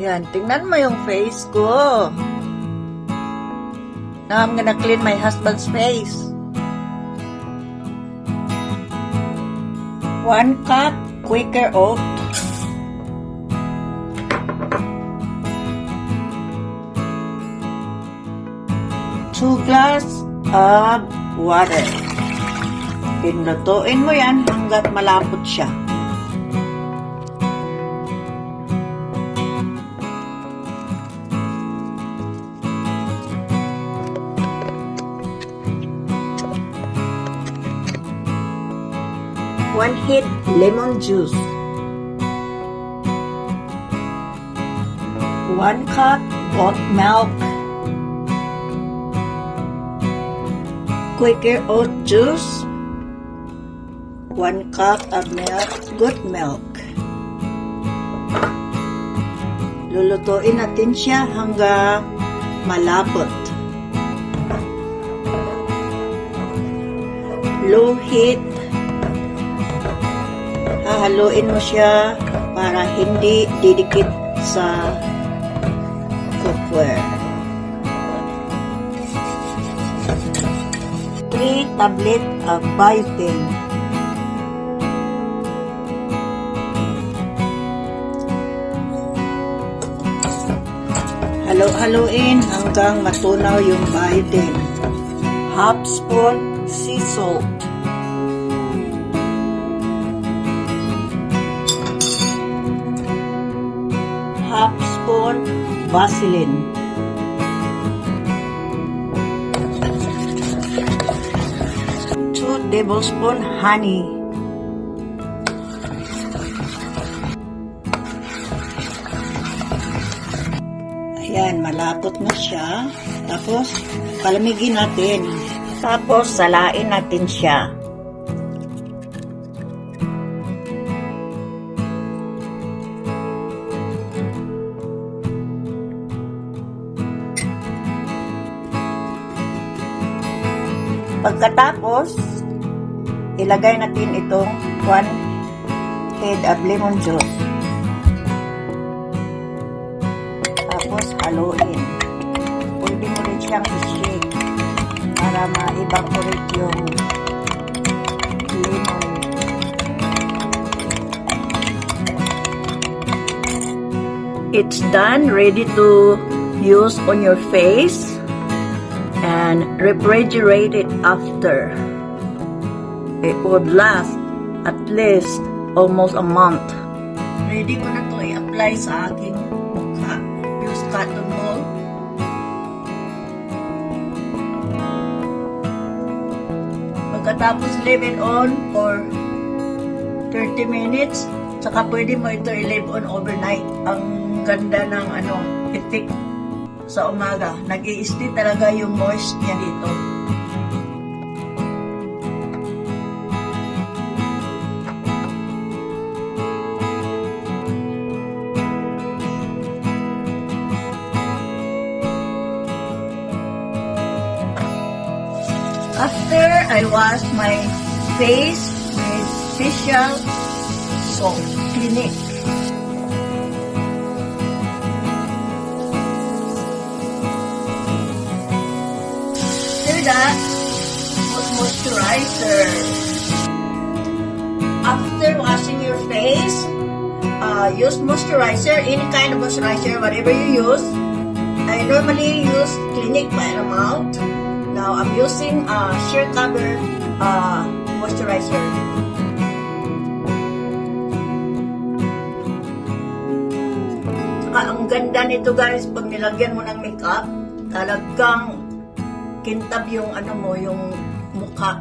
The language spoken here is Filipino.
Yan, tingnan mo yung face ko. Now I'm gonna clean my husband's face. 1 cup Quaker oat. 2 glass of water. Pinlutuin mo yan hanggat malapot siya. One hit lemon juice. 1 cup oat milk. Quaker oat juice. 1 cup of milk, good milk. Lulutuin natin siya hanggang malapot. Low heat. Hahaluin mo siya para hindi didikit sa cookware. 3 tablet of biotin. Halo-haluin hanggang matunaw yung biotin. Half spoon sea salt. Half spoon Vaseline. Tablespoon honey. Ayan, malapot na siya. Tapos, palamigin natin. Tapos, salain natin siya. Pagkatapos, ilagay natin itong 1 head of lemon juice. Tapos, haluin. Pwede mo rin siyang i-shake para ma-evaporate yung lemon. It's done, ready to use on your face and refrigerate it after. It would last at least almost a month. Ready ko na to i-apply sa aking mukha. Use cotton ball. Pagkatapos leave it on for 30 minutes. Saka pwede mo ito i-leave on overnight. Ang ganda ng effect sa umaga. Nag-i-stay talaga yung moist niya dito. After I wash my face with facial soap, Clinique. After that, put moisturizer. After washing your face, use moisturizer, any kind of moisturizer, whatever you use. I normally use Clinique Paramount. Now, I'm using Sheer Cover moisturizer. Saka, ang ganda nito guys, pag nilagyan mo ng makeup, talagang kintab yung yung mukha.